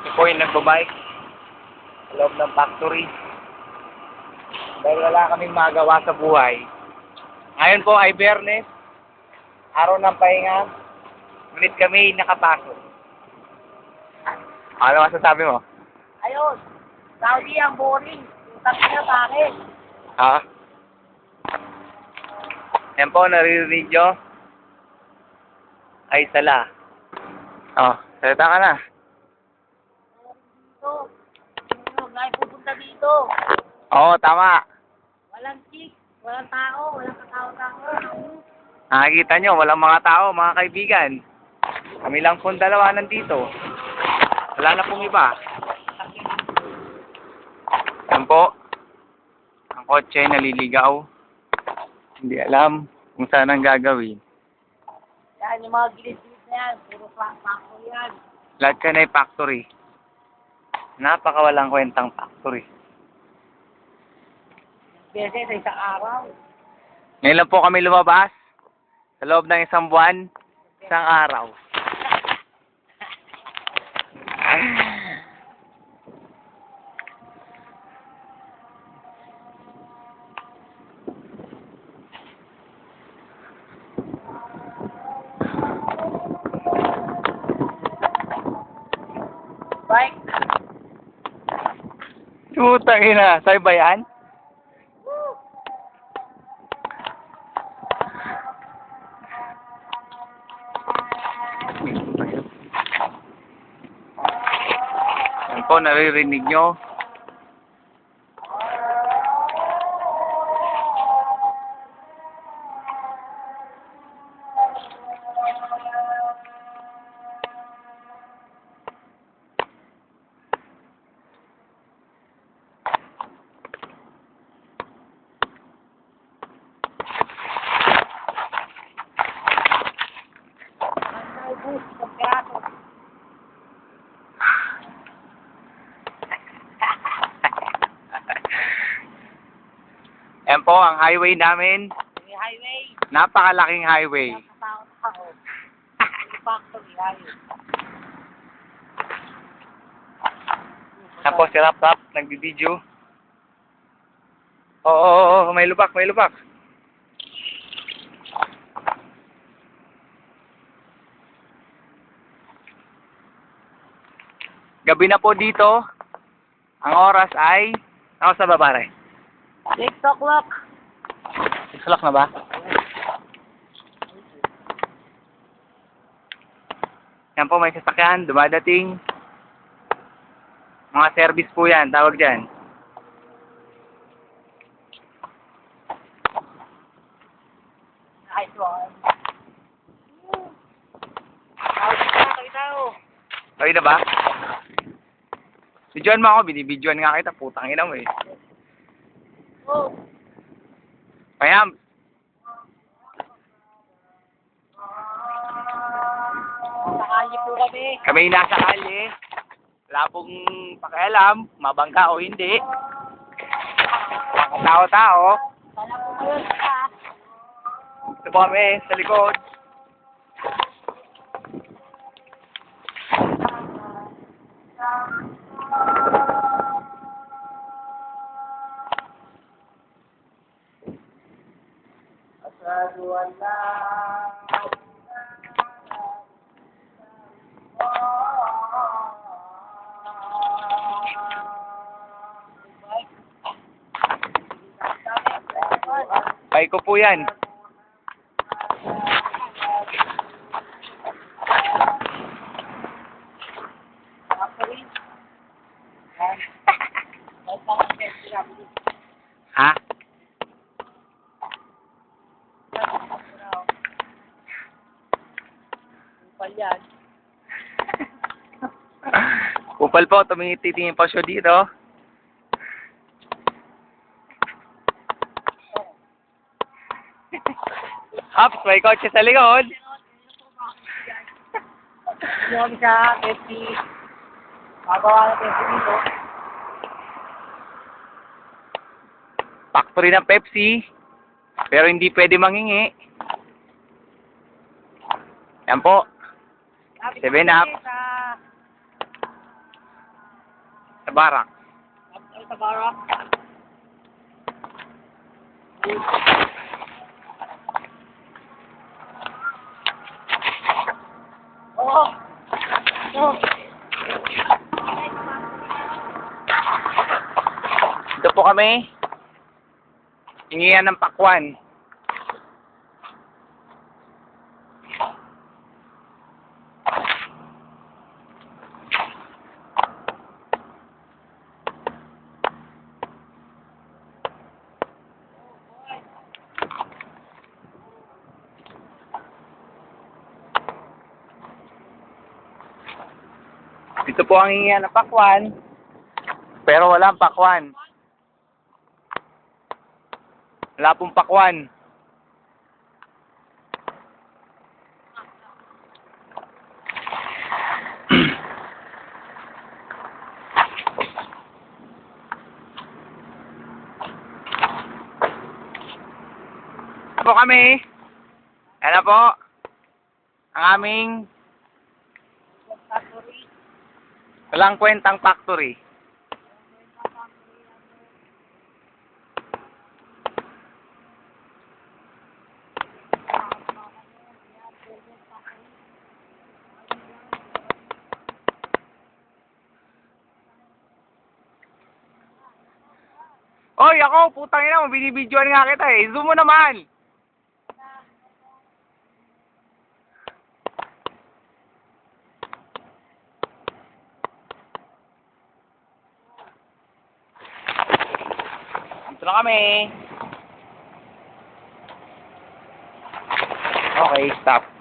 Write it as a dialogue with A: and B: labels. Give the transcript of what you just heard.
A: Ito po yung nagbabike sa loob ng factory. Dahil wala kaming magawa sa buhay. Ngayon po ay Biyernes, araw ng pahinga. Ngunit kami nakapasok. Ano masasabi mo?
B: Ayun, Saudi ang boring. Utang na bakit?
A: Ha? Yan po, naririnig nyo? Ay, sala. Oh, salita ka na.
B: Dito. Huwag na pupunta dito.
A: Oo, tama.
B: Walang chick, walang tao, walang katao-tao.
A: Nakikita nyo, walang mga tao, mga kaibigan. Kami lang pong dalawa nandito. Wala na pong iba. Yan po. Ang kotse naliligaw. Hindi alam kung saan ang gagawin.
B: Yan, yung mga gilid-gilid na yan. Puro pako yan.
A: Lahat ka na ay factory. Napakawalang kwentang factory.
B: Kasi sa isang araw.
A: Ngayon lang po kami lumabas. Sa loob ng isang buwan, isang araw.
B: Bike.
A: Putang ina, sa'yo ba yan? Yan po, naririnig nyo.
B: Naubos, pagkirato.
A: Yan po, ang highway namin.
B: May highway.
A: Napakalaking highway.
B: Walang katao-tao. Factory, highway.
A: Yan po, si Rap Rap, nagbibideo. Oo, may lubak, may lubak. Gabi na po dito. Ang oras ay... Ako sa baba rin.
B: 6 o'clock.
A: 6 o'clock na ba? Yan po, may sasakyan, dumadating. Mga service po yan, tawag dyan.
B: Nice one. Tao.
A: Okay na ba? Videoan mo ako, binibidyoan nga kita, putang ina mo eh.
B: Oh.
A: Payam,
B: Sakali po kami.
A: kami nasa kalye. Wala pong pakialam, mabangga o hindi. Mga tao-tao.
B: Sana po yun ka.
A: Ito po kami sa likod.
B: Asyhadu an la
A: Bike ko po yan. Ha?
B: Yan.
A: Kupal po, tumitingin pa siya dito. Hops, may kotse sa likod.
B: Hindi kami sa Pepsi. Magawa ng Pepsi dito.
A: Factory ng Pepsi. Pero hindi pwede mangingi. Yan po.
B: Lapit
A: 7
B: kami
A: up. Sa barak.
B: Sa barak. Oh. Oh.
A: Ito po kami. Hingihan ng pakwan. Ito po ang hingihan ng pakwan. Pero walang pakwan. Wala pong pakwan. Po kami. Yan na po. Ang aming
B: Factory.
A: walang kwentang factory. Oy, ako, putang ina mo, binibidyoan nga kita eh. Zoom mo naman. Dito na kami. Okay, stop.